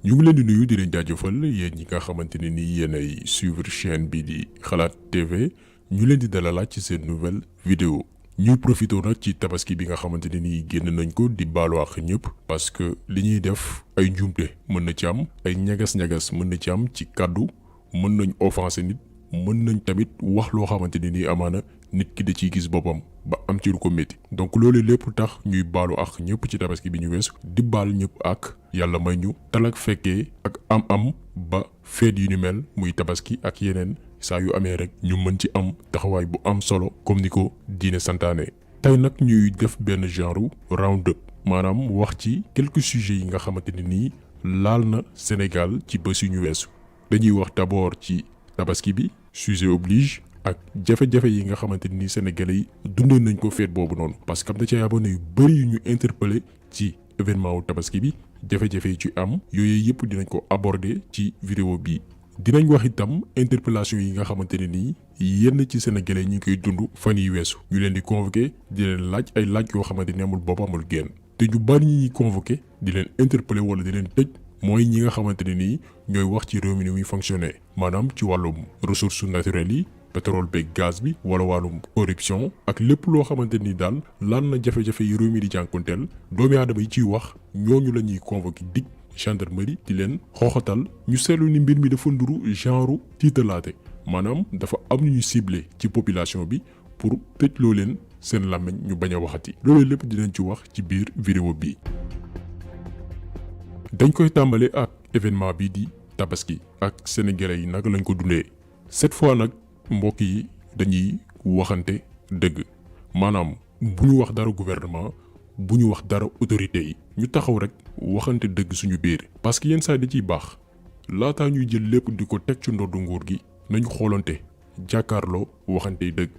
ñu ngi leen di nuyu di leen jaajëfal yéen ñi nga xamante ne nii yéen ay suivre chaîne bi di xalaat TV ñu leen di dalalaat ci seen nouvelle vidéo ñuy profité nag ci tabaski bi nga xamante ne nii génn nañ ko di baalu àq ñëpp parce que li ñuy def ay njuumte mën na ci am ay ñagas-ñagas mën na ci am ci kàddu mën nañ offensé nit mën nañ tamit wax loo xamante ne nii amaana nit ki da ciy gis boppam ba am ci lu ko métti donc loolu lépp tax ñuy baalu ak ñëpp ci tabaski bi ñu weesu di baal ñëpp ak yàlla may ñu talak fekkee ak am ba feet yu ni mel muy tabaski ak yeneen saa yu amee rek ñu mën ci am taxawaay bu am solo comme ni ko diine santaane. tey nag ñuy def benn genre round up maanaam wax ci quelques sujets yi nga xamante ne nii laal na Sénégal ci bés yu ñu weesu dañuy wax d'abord ci tabaski bi sujet oblige. ak jafe-jafe yi nga xamante ni Sénégalais yi dundee nañ ko feet boobu noonu parce que am na ci abonné yu bëri yu ñu interpellé ci événement wu tabaski bi jafe-jafe yi ci am yooyu yëpp dinañ ko aborder ci vidéo bii dinañ wax itam interpellation yi nga xamante ne nii yenn ci Sénégalais ñi ngi koy dund fan yi weesu ñu leen di convoqué di leen laaj ay laaj yoo xamante ni amul bopp amul génn te ñu bari ñi ñuy convoqué di leen interpellé wala di leen tëj mooy ñi nga xamante ne nii ñooy wax ci réew mi ni muy fonctionner maanaam ci wàllum ressources naturelles yi pétrole beeg gaz bi wala wàllum corruption ak lépp loo xamante ni daal lan na jafe-jafe yi réew mi di jànkonteel doomi aadama yi ciy wax ñooñu la ñuy convoqué dig gendarmerie di leen xooxatal ñu seetlu ni mbir mi dafa nduru genre tiitalaate maanaam dafa am ñu ciblé ci population bi pour tëjloo leen seen làmmiñ ñu bañ a waxati loolu lépp dinañ ci wax ci biir vidéo bi dañ koy tàmbale ak événement bi di tabaski ak sénégalais yi naka lañ ko dundee cette fois nag mbokk yi dañuy waxante dëgg maanaam bu ñu wax dara gouvernement bu ñu wax dara autorité yi ñu taxaw rek waxante dëgg suñu biir parce que yenn saa da ciy baax laataa ñuy jël lépp di ko teg ci ndoddu nguur gi nañu xoolante jàkkaarloo waxante dëgg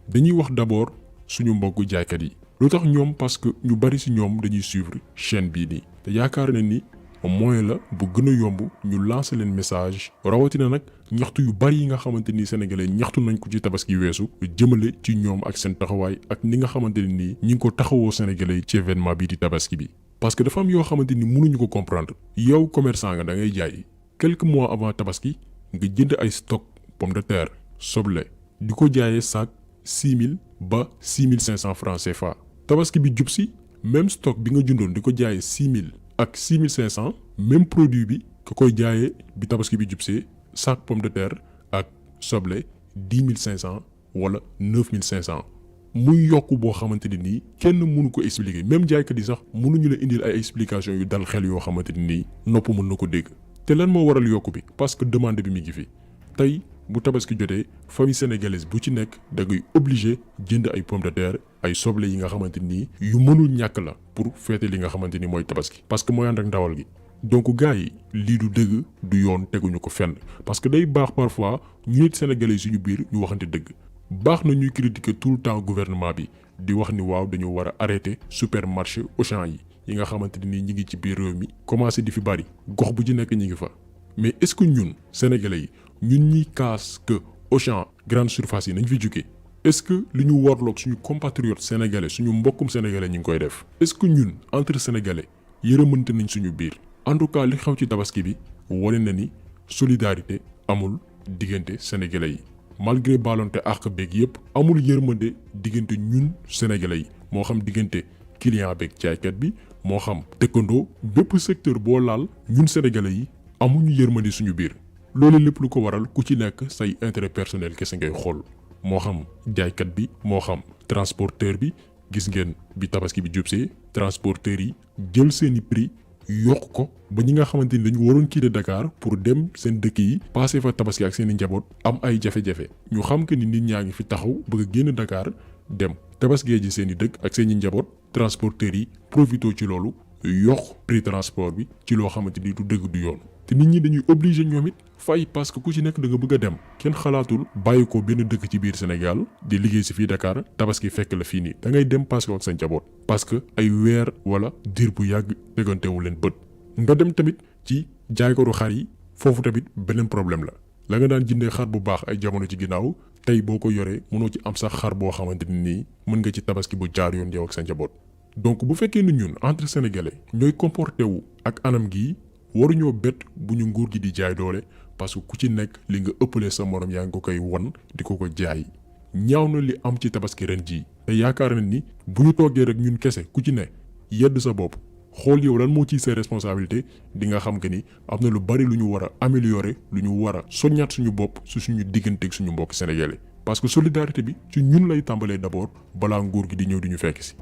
dañuy wax d'abord suñu mbokku jaaykat yi lu tax ñoom parce que ñu bari ci ñoom dañuy suivre chaîne bii nii te yaakaar na ni moyen la bu gën a yomb ñu lancer leen message rawatina nag ñaxtu yu bari yi nga xamante ni sénégalais ñaxtu nañ ko ci tabaski weesu jëmale ci ñoom ak seen taxawaay ak ni nga xamante ne nii ñi ngi ko taxawoo sénégalais ci événement bi di tabaski bi. parce que dafa am yoo xamante ni mënuñu ko comprendre yow commerçant nga da ngay jaay quelques mois avant tabaski nga jënd ay stock pomme de terre soble di ko jaayee sac 6000 ba 6500 francs CFA tabaski bi jub si même stock bi nga jëndoon di ko jaayee 6000. ak 6500 même produit bi ka koy jaayee bi tabaski bi jubsee sac pomme de terre ak soble 10500 wala 9500 muy yokk boo xamante ne nii kenn mënu ko expliquer même jaaykat yi sax mënuñu la indil ay explication yu dal xel yoo xamante ne nii nopp mën na ko dégg te lan moo waral yokk bi parce que demande bi mi ngi fi tey bu tabaski jotee famille sénégalaise bu ci nekk da ngay obligé jënd ay pomme de terre ay soble yi nga xamante ni yu mënul ñàkk la pour feete li nga xamante ni mooy tabaski parce que mooy ànd ak ndawal gi donc gars yi lii du dëgg du yoon teguñu ko fenn parce que day baax parfois ñu nit sénégalais suñu biir ñu waxante dëgg baax na ñuy critiquer tout le temps gouvernement bi di wax ni waaw dañu war a arrêter supermarché Auchan yi nga xamante ni ñi ngi ci biir réew mi commencé di fi bari gox bu ci nekk ñi ngi fa mais est-ce que ñun sénégalais yi ñun ñi kaas que Auchan grande surface yi nañ fi jóge est-ce que li ñu warloog suñu compatriote sénégalais suñu mbokkum sénégalais ñu ngi koy def est-ce que ñun entre sénégalais yërëmante nañ suñu biir en tout cas li xew ci tabaski bi wane na ni solidarité amul diggante sénégalais yi malgré baalonte àq beeg yépp amul yërmande diggante ñun sénégalais yi moo xam diggante client beeg jaaykat bi moo xam dëkkandoo bépp secteur boo laal ñun sénégalais yi amuñu yërmande suñu biir loolu lépp lu ko waral ku ci nekk say intérêt personnel kese ngay xool moo xam jaaykat bi moo xam transporteur bi gis ngeen bi tabaski bi jubsee transporteurs yi jël seeni prix yokk ko ba ñi nga xamante ni dañu waroon quitter Dakar pour dem seen dëkk yi passé fa tabaski ak seeni njaboot am ay jafe-jafe ñu xam que ni nit ñaa ngi fi taxaw bëgg a génn Dakar dem tabaskee ji seeni dëkk ak seeni njaboot transporteurs yi profité ci loolu yokk prix transport bi ci loo xamante ni du dëgg du yoon te nit ñi dañuy obligé ñoom it fay parce que ku ci nekk da nga bëgg a dem kenn xalaatul bàyyi ko benn dëkk ci biir Sénégal di liggéey si fii Dakar tabaski fekk la fii nii da ngay dem parce que ak sa njaboot parce que ay weer wala diir bu yàgg tegantewu leen bët nga dem tamit ci jaaykatu xar yi foofu tamit beneen problème la nga daan jëndee xar bu baax ay jamono ci ginnaaw tey boo ko yoree mënoo ci am sax xar boo xamante ni nii mën nga ci tabaski bu jaar yoon yow ak sa njaboot donc bu fekkee ni ñun entre sénégalais ñooy comporté wu ak anam gi waruñoo bett bu ñu nguur gi di jaay doole parce que ku ci nekk li nga ëppalee sa morom yaa ngi ko koy wan di ko jaay. ñaaw na li am ci tabaski ren jii te yaakaar na ni bu ñu toogee rek ñun kese ku ci ne yedd sa bopp xool yow lan moo ciy sa responsabilité di nga xam que ni am na lu bari lu ñu war a améliorer lu ñu war a soññaat suñu bopp su suñu digganteeg suñu mbokk sénégalais parce que solidarité bi ci ñun lay tàmbalee d'abord balaa nguur gi di ñëw di ñu fekk si.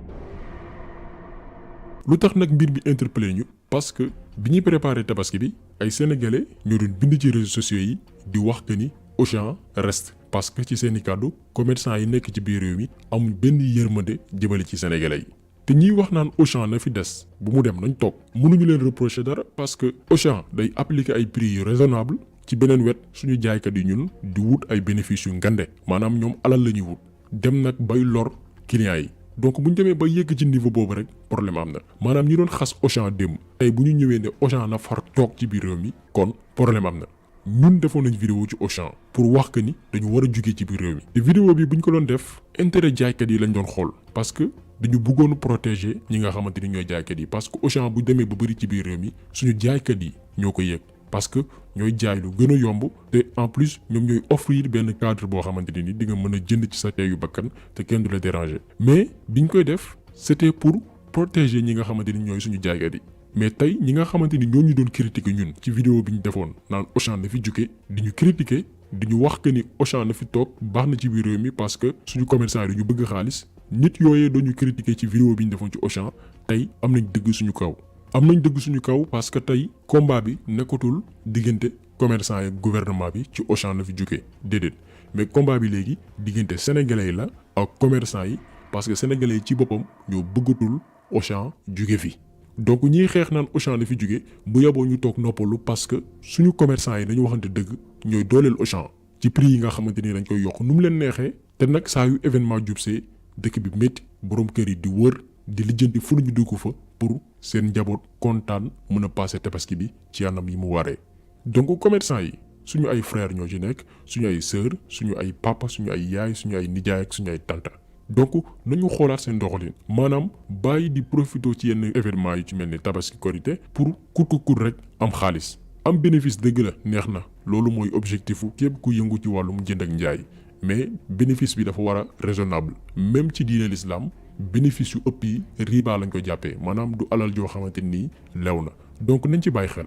lu tax nag mbir bi interpellé ñu parce que bi ñuy préparé tabaski bi ay sénégalais ñoo doon bind ci réseaux sociaux yi di wax que ni Auchan reste parce que ci seeni kàddu commerçant yi nekk ci biir réew mi amuñ benn yërmande jëmale ci sénégalais yi. te ñiy wax naan Auchan na fi des bu mu dem nañ toog mënuñu leen reprocher dara parce que Auchan day appliquer ay prix yu raisonnable ci beneen wet suñu jaaykat yi ñun di wut ay bénéfices yu ngande maanaam ñoom alal la ñuy wut dem nag bay lor clients yi. donc bu ñu demee ba yegg ci niveau boobu rek problème am na maanaam ñi doon xas Auchan démb tey bu ñu ñëwee ne Auchan na far toog ci biir réew mi kon problème am na. ñun defoon nañ vidéo ci Auchan pour wax que ni dañu war a jugee ci biir réew mi te vidéo bi bu ñu ko doon def intérêt jaaykat yi lañ doon xool parce que dañu bëggoon protéger ñi nga xamante ni ñooy jaaykat yi parce que Auchan bu demee ba bëri ci biir réew mi suñu jaaykat yi ñoo ko yëg parce que ñooy jaay lu gën a yomb te en plus ñoom ñooy offrir benn cadre boo xamante ni di nga mën a jënd ci sa teeyu bakkan te kenn du la déranger mais biñ koy def c'était pour protéger ñi nga xamante ni ñooy suñu jaaykat yi. mais tey ñi nga xamante ni ñoo ñu doon critiquer ñun ci vidéo bi ñu defoon naan Auchan na fi jóge di ñu critiquer di ñu wax que ni Auchan na fi toog baax na ci biir réew mi parce que suñu commerçant yi ñu bëgg xaalis nit yooyee doon ñu critiquer ci vidéo bi ñu defoon ci Auchan tey am nañ dëgg suñu kaw. am nañ dëgg suñu kaw parce que tey combat bi nekkatul diggante commerçant yi gouvernement bi ci Auchan na fi jóge déedéet mais combat bi léegi diggante sénégalais yi la ak commerçant yi parce que sénégalais yi ci boppam ñoo bëggatul Auchan jóge fi. donc ñiy xeex naan Auchan la fi jóge bu yeboo ñu toog noppalu parce que suñu commerçant yi dañu waxante dëgg ñooy dooleel Auchan ci prix yi nga xamante ni dañ koy yokk nu mu leen neexee te nag saa yu événement jubsee dëkk bi métti borom kër yi di wër di lijjanti fu ñu dugg fa pour seen njaboot kontaan mën a passé tabaski bi ci anam yi mu waree. donc commerçant yi suñu ay frères ñoo ci nekk suñu ay sœurs suñu ay papa suñu ay yaay suñu ay nijaay ak suñu ay tanta donc nañu xoolaat seen doxalin maanaam bàyyi di profité ci yenn événement yu ci mel ni tabaski korité pour kur rek am xaalis am bénéfice dëgg la neex na loolu mooy objectifu képp ku yëngu ci wàllum jënd ak njaay mais bénéfice bi dafa war a raisonnable même ci diine l'islam bénéfice yu ëpp yi riba lañ ko jàppee maanaam du alal joo xamante nii lew na donc nañ ci bàyyi xel.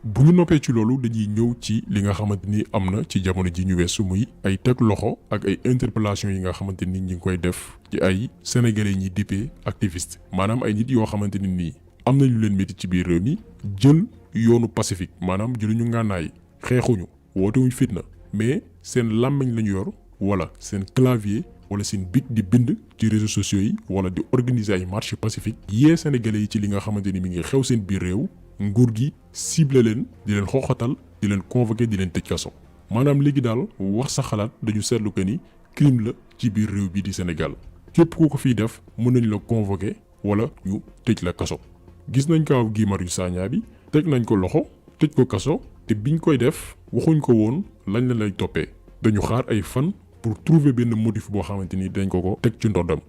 bu ñu noppee ci loolu dañuy ñëw ci li nga xamante ni am na ci jamono ji ñu weesu muy ay teg loxo ak ay interpellation yi nga xamante ni ñi ngi koy def ci ay sénégalais ñi dippee activiste maanaam ay nit yoo xamante ni nii am na ñu leen métti ci biir réew mi jël yoonu pacifique maanaam jëluñu ngànnaay xeexuñu wootewuñ fitna mais seen làmmiñ lañu yor wala seen clavier wala seen bic di bind ci réseaux sociaux yi wala di organiser ay marche pacifique yee sénégalais yi ci li nga xamante ni mi ngi xew seen biir réew nguur gi ciblé leen di leen xooxatal di leen convoqué di leen tëj kaso maanaam léegi daal wax sa xalaat dañu seetlu que ni crime la ci biir réew bi di Sénégal képp ku ko fiy def mën nañ la convoqué wala ñu tëj la kaso. gis nañ kaaw Guy Marius Sagna bi teg nañ ko loxo tëj ko kaso te biñ koy def waxuñ ko woon lañ la lay toppee dañu xaar ay fan pour trouver benn motif boo xamante ni dañ ko teg ci ndoddam.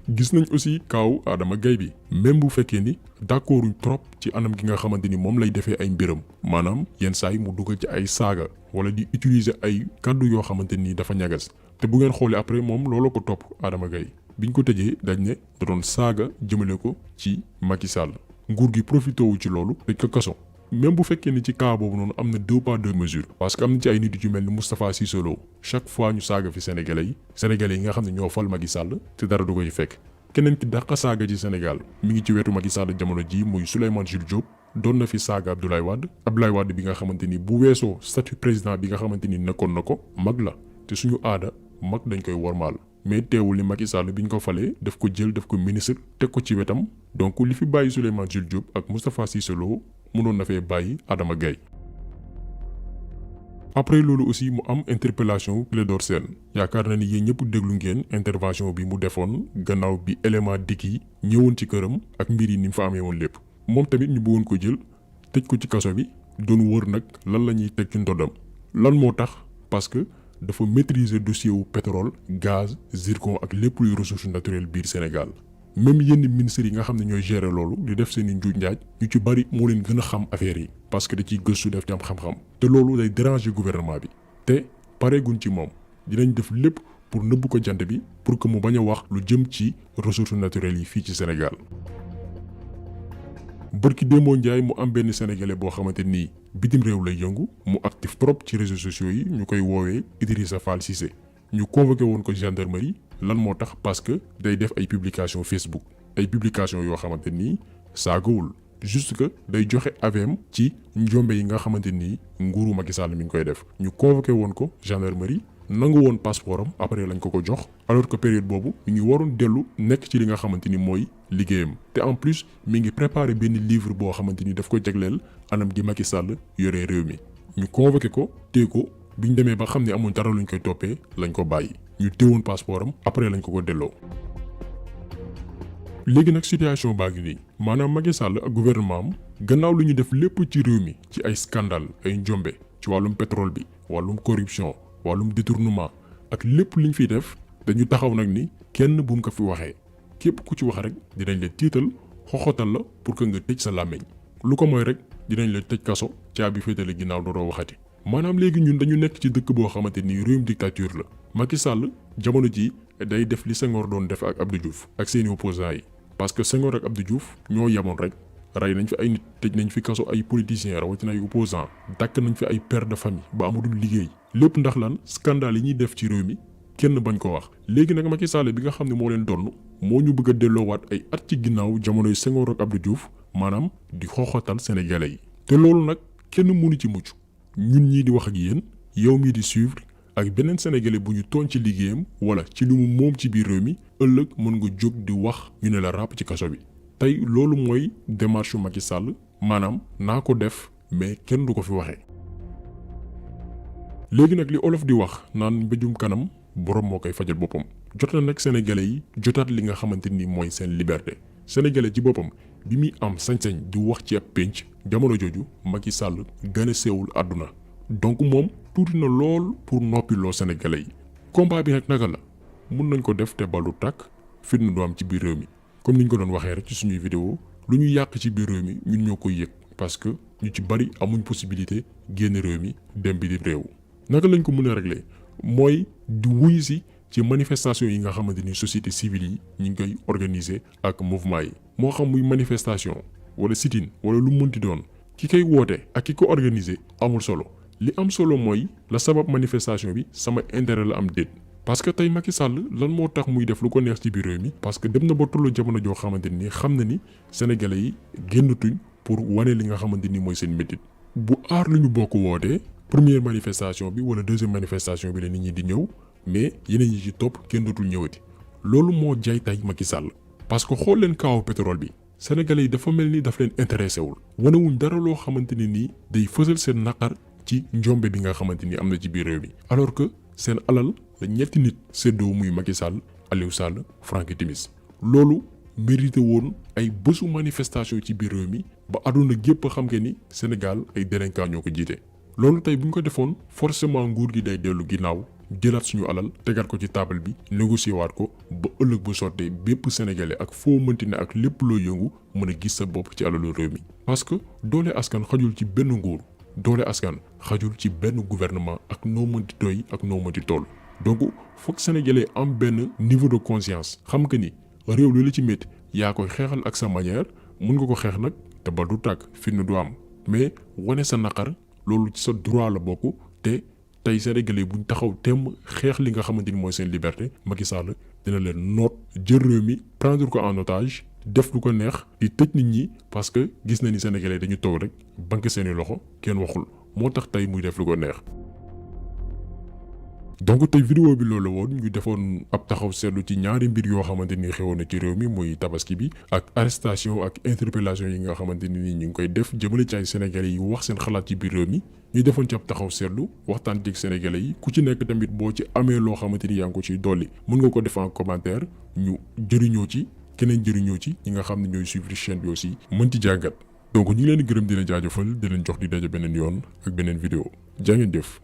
gis nañ aussi kaaw Adama Gaye bi même bu fekkee ni d'accorduñ trop ci anam gi nga xamante ni moom lay defee ay mbiram maanaam yenn saa yi mu dugal ci ay saaga wala di utiliser ay kàddu yoo xamante ni dafa ñagas te bu ngeen xoolee après moom looloo ko topp Adama Gaye biñ ko tëjee dañ ne da doon saaga jëmale ko ci Macky Sall nguur gi profité wu ci loolu tëj ko kaso. même bu fekkee ni ci cas boobu noonu am na 2 poids 2 mesures parce que am na ci ay nit yu mel ni Moustapha Cissé Lo chaque fois ñu saaga fi sénégalais yi nga xam ne ñoo fal Macky Sall te dara du ko ci fekk. keneen ki dàqa saaga ci Sénégal mi ngi ci wetu Macky Sall jamono ji muy Souleymane Jules Diop doon na fi saaga Abdoulaye Wade bi nga xamante ni bu weesoo statut président bi nga xamante ni nekkoon na ko mag la te suñu aada mag dañ koy wormaal mais teewul ni Macky Sall biñ ko falee daf ko jël daf ko ministre teg ko ci wetam donc li fi bàyyi Souleymane Jules Diop ak Moustapha Cissé Lo mënoon na fee bàyyi Adama Gaye. après loolu aussi mu am interpellation Clédor Sène yaakaar na ni yéen ñëpp déglu ngeen intervention bi mu defoon gannaaw bi élément dikk yi ñëwoon ci këram ak mbir yi ni mu fa amee woon lépp moom tamit ñu bëggoon ko jël tëj ko ci kaso bi doon wër nag lan la ñuy teg ci ndoddam lan moo tax parce que dafa maîtriser dossier wu pétrole gaz zircon ak lépp luy ressource naturelle biir Sénégal même yenn ministres yi nga xam ne ñooy gérer loolu di def seen i njuuj njaaj ñu ci bari moo leen gën a xam affaire yi parce que da ciy gëstu def ci am xam-xam te loolu day déranger gouvernement bi te pareeguñ ci moom dinañ def lépp pour nëbb ko jant bi pour que mu bañ a wax lu jëm ci ressources naturelles yi fii ci Sénégal. bërki démoo njaay mu am benn sénégalais boo xamante nii bitim réew lay yëngu mu actif trop ci réseaux sociaux yi ñu koy woowee Idrissa Fall Cissé ñu convoqué woon ko gendarmerie lan moo tax parce que day def ay publication Facebook ay publication yoo xamante nii saagawul juste que day joxe avem ci njombe yi nga xamante nii nguuru Macky Sall mi ngi koy def ñu convoqué woon ko gendarmerie nangu woon passeport am après lañ ko jox alors que période boobu mi ngi waroon dellu nekk ci li nga xamante ni mooy liggéeyam te en plus mi ngi préparé benn livre boo xamante ni daf ko jagleel anam gi Macky Sall yoree réew mi ñu convoqué ko téye ko biñ demee ba xam ne amuñ dara luñ koy toppee lañ ko bàyyi ñu téewoon passeport am après lañ ko delloo. léegi nag situation baa ngi nii maanaam Macky Sall ak gouvernement am gannaaw lu ñu def lépp ci réew mi ci ay scandale ay njombe ci wàllum pétrole bi wàllum corruption wàllum détournement ak lépp liñ fiy def dañu taxaw nag ni kenn bu mu ko fi waxee képp ku ci wax rek dinañ la tiital xoxotal la pour que nga tëj sa làmmiñ lu ko mooy rek dinañ la tëj kaso caabi féetale ginnaaw dooroo waxati. maanaam léegi ñun dañu nekk ci dëkk boo xamante ni réewum dictature la Macky Sall jamono ji day def li Senghor doon def ak Abdou Diouf ak seeni opposants yi parce que Senghor ak Abdou Diouf ñoo yemoon rek rey nañ fi ay nit tëj nañ fi kaso ay politiciens rawatina ay opposants dàkk nañ fi ay pères de famille ba amatul liggéey lépp ndax lan scandale yi ñuy def ci réew mi kenn bañ ko wax. léegi nag Macky Sall bi nga xam ne moo leen donn moo ñu bëgg a delloowaat ay at ci ginnaaw jamonoy Senghor ak Abdou Diouf maanaam di xooxatal sénégalais yi te loolu nag kenn mënu ci mucc ñun ñii di wax ak yéen yow mii di suivre ak beneen sénégalais bu ñu tooñ ci liggéeyam wala ci li mu moom ci biir réew mi ëllëg mën nga jóg di wax ñu ne la ràpp ci kaso bi. tey loolu mooy démarche Macky Sall maanaam naa ko def mais kenn du ko fi waxee. léegi nag li olof di wax naan mbéjum kanam borom moo koy fajal boppam jot na nag sénégalais yi jotaat li nga xamante ni mooy seen liberté sénégalais ci boppam bi muy am sañ-sañ di wax ci ab pénc jamono jooju Macky Sall gën a seewul àdduna donc moom tuuti na lool pour noppiloo sénégalais yi. combat bi nag naka la mun nañ ko def te balu tàkk fitna du am ci biir réew mi comme niñ ko doon waxee rek ci suñuy vidéo lu ñu yàq ci biir réew mi ñun ñoo koy yëg parce que ñu ci bari amuñ possibilité génn réew mi dem bi di réew. naka lañ ko mën a régler mooy di wuyu si ci manifestation yi nga xamante ni société civile yi ñu ngi koy organiser ak mouvement yi moo xam muy manifestation wala sit-in wala lu mënti doon ki koy woote ak ki ko organiser amul solo li am solo mooy la sabab manifestation bi sama intérêt la am déet. parce que tey Macky Sall lan moo tax muy def lu ko neex ci biir réew mi parce que dem na ba tollu jamono joo xamante ni xam na ni sénégalais yi génnatuñ pour wane li nga xamante ni mooy seen métit bu aar lu ñu bokk wootee première manifestation bi wala deuxième manifestation bi la nit ñi di ñëw mais yeneen yi ci topp kenn dootul ñëwati loolu moo jaay tay Macky Sall parce que xool leen kaawu pétrole bi sénégalais yi dafa mel ni daf leen intéressé wul wanewuñ dara loo xamante ne nii day fësal seen naqar ci njombe bi nga xamante ni am na ci biir réew mi alors que seen alal la ñetti nit séddoo muy Macky Sall Aliou Sall Franck Timis loolu mérité woon ay bésu manifestation ci biir réew mi ba àdduna gépp xam nga ni Sénégal ay délinquants ñoo ko jiite. loolu tey bu ñu ko defoon forcément nguur gi day dellu ginnaaw jëlaat suñu alal tegaat ko ci table bi négocier waat ko ba ëllëg bu sottee bépp sénégalais ak foo mënti ne ak lépp loo yëngu mën a gis sa bopp ci alalu réew mi. parce que doole askan xajul ci benn nguur doole askan xajul ci benn gouvernement ak noo mënti doy ak noo mënti toll. donc foog sénégalais am benn niveau de conscience xam que ni réew li la ci métti yaa koy xeexal ak sa manière mun nga ko xeex nag te ba du tàkk fitna du am mais wane sa naqar loolu ci sa droit la bokk te tey sénégalais buñ taxaw temm xeex li nga xamante ni mooy seen liberté Macky Sall dina leen noot jël réew mi prendre ko en otage def lu ko neex di tëj nit ñi parce que gis na ni sénégalais dañu toog rek banque seeni loxo kenn waxul moo tax tey muy def lu ko neex. donc tey vidéo bi loolu woon ñu defoon ab taxaw seetlu ci ñaari mbir yoo xamante ni xewoon na ci réew mi muy tabaski bi ak arrestation ak interpellation yi nga xamante ni ñu ngi koy def jëmale ci ay sénégalais yi wax seen xalaat ci biir réew mi ñu defoon ci ab taxaw seetlu waxtaan ci sénégalais yi ku ci nekk tamit boo ci amee loo xamante ni yaa ngi ko ciy dolli mën nga ko def en commentaire ñu jëriñoo ci keneen jëriñoo ci ñi nga xam ne ñooy suivre chaîne bi aussi mën ci jàngat donc ñu ngi leen di gërëm di leen jaajëfal di leen jox di daje beneen yoon ak beneen vidéo jaa ngeen jëf.